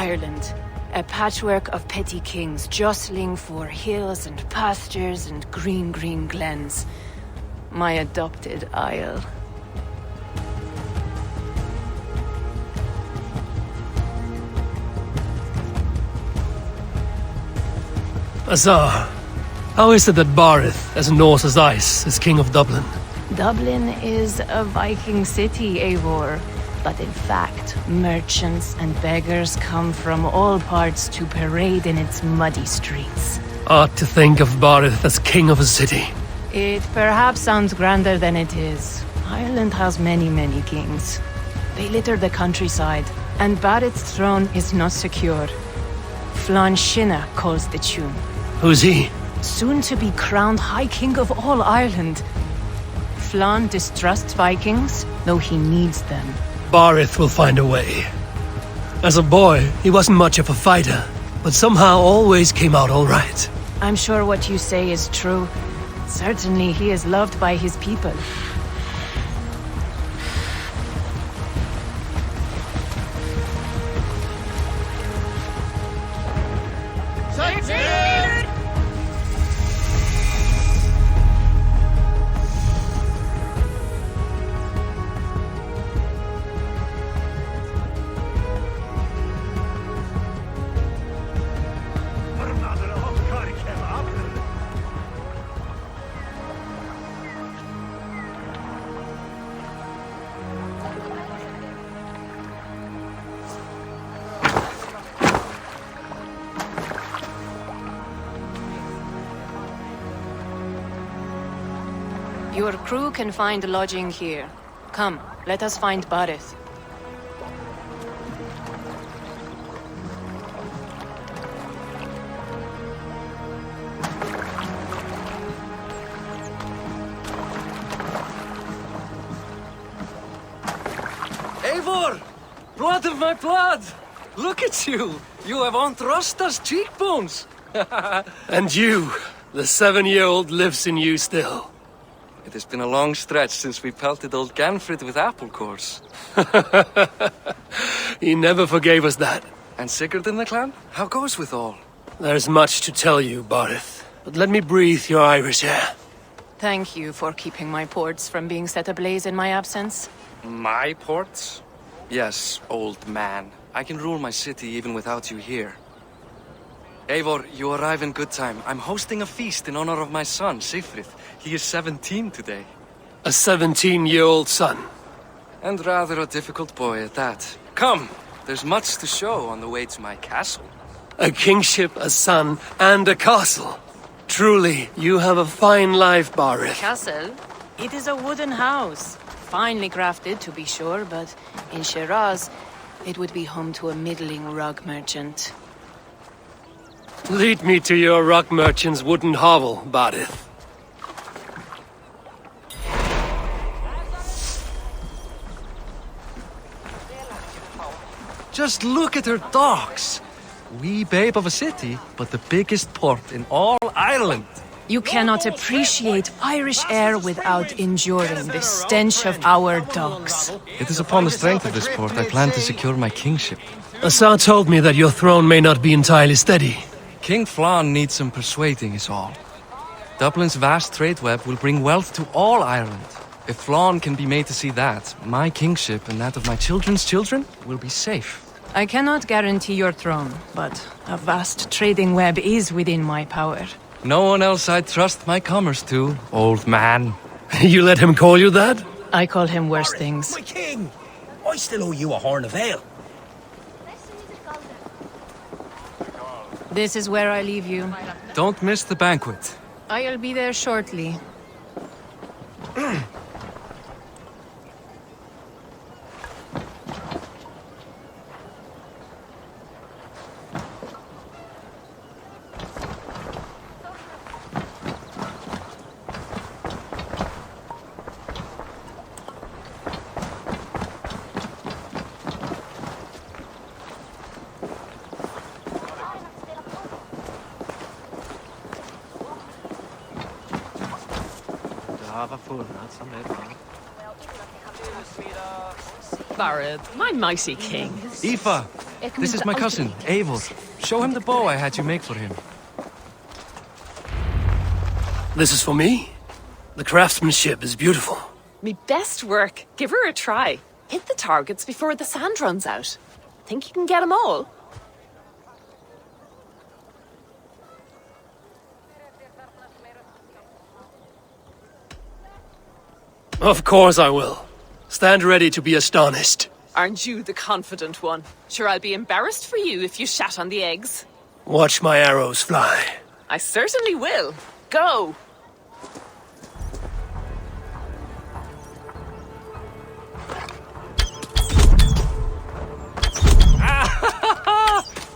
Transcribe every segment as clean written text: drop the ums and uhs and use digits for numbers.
Ireland. A patchwork of petty kings jostling for hills and pastures and green glens. My adopted isle. Azar, how is it that Barith, as Norse as ice, is king of Dublin? Dublin is a Viking city, Eivor. But in fact, merchants and beggars come from all parts to parade in its muddy streets. Odd to think of Barith as king of a city. It perhaps sounds grander than it is. Ireland has many kings. They litter the countryside, and Barith's throne is not secure. Flann Sinna calls the tune. Who's he? Soon to be crowned High King of all Ireland. Flann distrusts Vikings, though he needs them. Barith will find a way. As a boy, he wasn't much of a fighter, but somehow always came out all right. I'm sure what you say is true. Certainly he is loved by his people. Your crew can find lodging here. Come, let us find Barith. Eivor! Blood of my blood! Look at you! You have Aunt Rosta's cheekbones! And you, the 7-year-old lives in you still. It has been a long stretch since we pelted old Ganfrid with apple cores. He never forgave us that. And Sigurd in the clan? How goes with all? There's much to tell you, Barith, but let me breathe your Irish air. Thank you for keeping my ports from being set ablaze in my absence. My ports? Yes, old man. I can rule my city even without you here. Eivor, you arrive in good time. I'm hosting a feast in honor of my son, Sigfrid. He is 17 today. A 17-year-old son. And rather a difficult boy at that. Come, there's much to show on the way to my castle. A kingship, a son, and a castle. Truly, you have a fine life, Barith. Castle? It is a wooden house. Finely crafted, to be sure, but in Shiraz, it would be home to a middling rug merchant. Lead me to your rug merchant's wooden hovel, Barith. Just look at her docks. Wee babe of a city, but the biggest port in all Ireland. You cannot appreciate Irish air without enduring the stench of our docks. It is upon the strength of this port I plan to secure my kingship. Azar told me that your throne may not be entirely steady. King Flann needs some persuading is all. Dublin's vast trade web will bring wealth to all Ireland. If Flann can be made to see that, my kingship and that of my children's children will be safe. I cannot guarantee your throne, but a vast trading web is within my power. No one else I'd trust my commerce to, old man. You let him call you that? I call him worse things. My king! I still owe you a horn of ale. This is where I leave you. Don't miss the banquet. I'll be there shortly. Barith, my mighty king. Aoife, This is my cousin, Eivor. Show him the bow I had you make for him. This is for me? The craftsmanship is beautiful. Me best work. Give her a try. Hit the targets before the sand runs out. Think you can get them all? Of course I will. Stand ready to be astonished. Aren't you the confident one? Sure, I'll be embarrassed for you if you shat on the eggs. Watch my arrows fly. I certainly will. Go!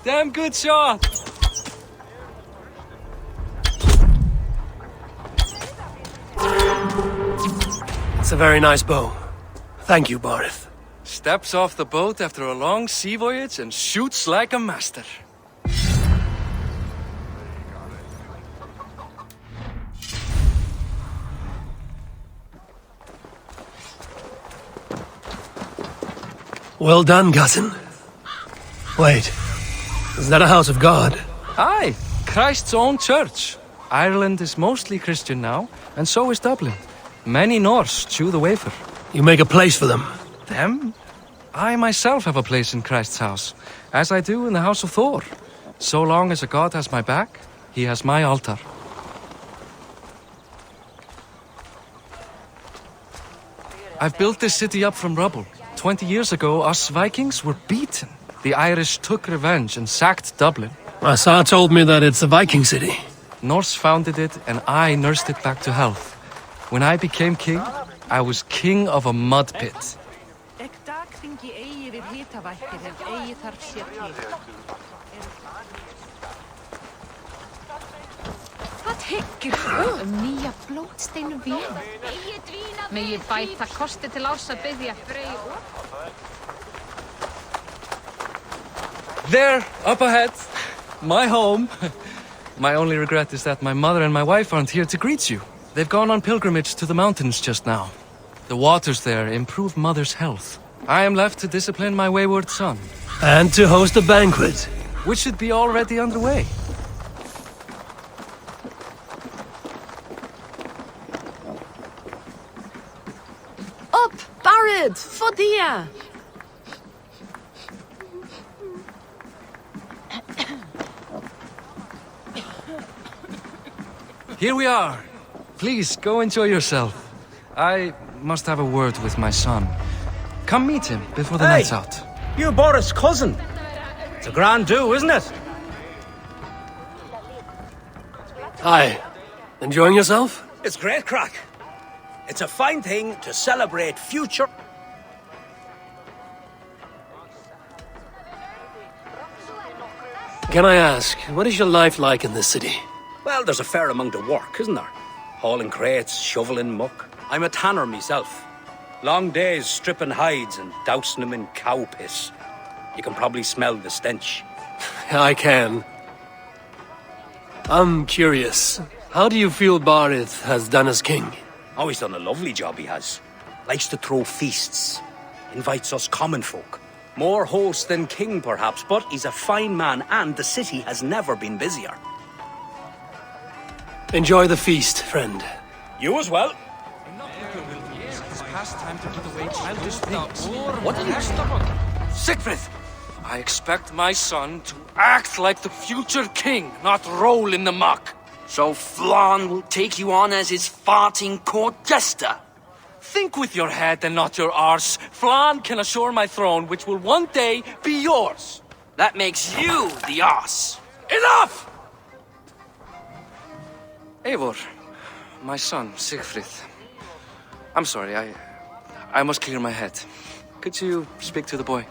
Damn good shot! It's a very nice bow. Thank you, Barith. Steps off the boat after a long sea voyage and shoots like a master. Well done, cousin. Wait, is that a house of God? Aye, Christ's own church. Ireland is mostly Christian now, and so is Dublin. Many Norse chew the wafer. You make a place for them. Them? I myself have a place in Christ's house, as I do in the house of Thor. So long as a god has my back, he has my altar. I've built this city up from rubble. 20 years ago, us Vikings were beaten. The Irish took revenge and sacked Dublin. Asa told me that it's a Viking city. Norse founded it, and I nursed it back to health. When I became king, I was king of a mud pit. Hvað hyggur þú nýja blótsteinu vél? Megi bæta kosti til árs að biðja Frey og... There, up ahead. My home. My only regret is that my mother and my wife aren't here to greet you. They've gone on pilgrimage to the mountains just now. The waters there improve mother's health. I am left to discipline my wayward son. And to host a banquet. Which should be already underway. Up, Barid! Fodia! Here we are. Please, go enjoy yourself. I must have a word with my son. Come meet him before the night's out. You Boris' cousin. It's a grand do, isn't it? Hi. Enjoying yourself? It's great crack. It's a fine thing to celebrate future... Can I ask, what is your life like in this city? Well, there's a fair amount of work, isn't there? Hauling crates, shoveling muck. I'm a tanner myself. Long days stripping hides and dousing them in cow piss. You can probably smell the stench. I can. I'm curious. How do you feel Barith has done as king? Oh, he's done a lovely job, he has. Likes to throw feasts. Invites us common folk. More host than king, perhaps, but he's a fine man, and the city has never been busier. Enjoy the feast, friend. You as well. It's past time to put away childish things. What are you... Siegfried! I expect my son to act like the future king, not roll in the muck. So Flann will take you on as his farting court jester? Think with your head and not your arse. Flann can assure my throne, which will one day be yours. That makes you the ass. Enough! Eivor, my son, Siegfried. I'm sorry, I must clear my head. Could you speak to the boy?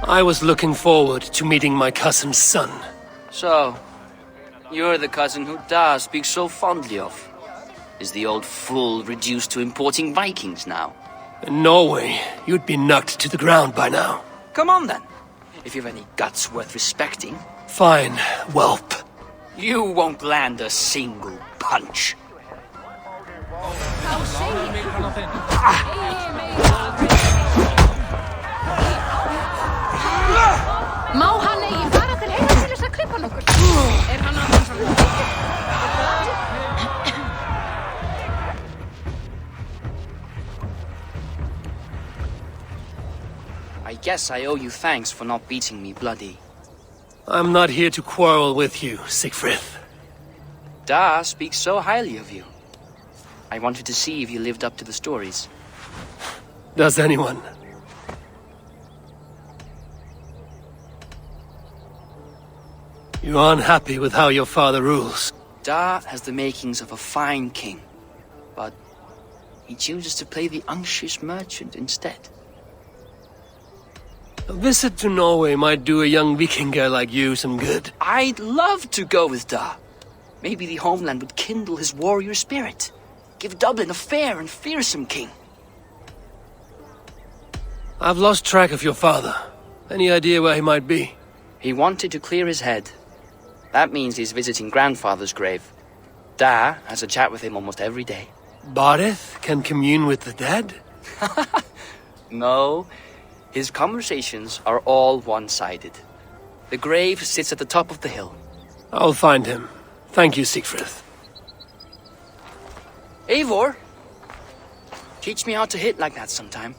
I was looking forward to meeting my cousin's son. So, you're the cousin who Da speaks so fondly of. Is the old fool reduced to importing Vikings now? In Norway, you'd be knocked to the ground by now. Come on then, if you've any guts worth respecting. Fine, whelp. You won't land a single punch. Má hann eigi fara til heima til þess að klippa nokkur? Hann að svona? I guess I owe you thanks for not beating me bloody. I'm not here to quarrel with you, Siegfried. Da speaks so highly of you. I wanted to see if you lived up to the stories. Does anyone? You're unhappy with how your father rules. Da has the makings of a fine king, but he chooses to play the unctuous merchant instead. A visit to Norway might do a young Viking girl like you some good. I'd love to go with Da. Maybe the homeland would kindle his warrior spirit. Give Dublin a fair and fearsome king. I've lost track of your father. Any idea where he might be? He wanted to clear his head. That means he's visiting grandfather's grave. Da has a chat with him almost every day. Barith can commune with the dead? No, his conversations are all one-sided. The grave sits at the top of the hill. I'll find him. Thank you, Siegfried. Eivor, teach me how to hit like that sometime.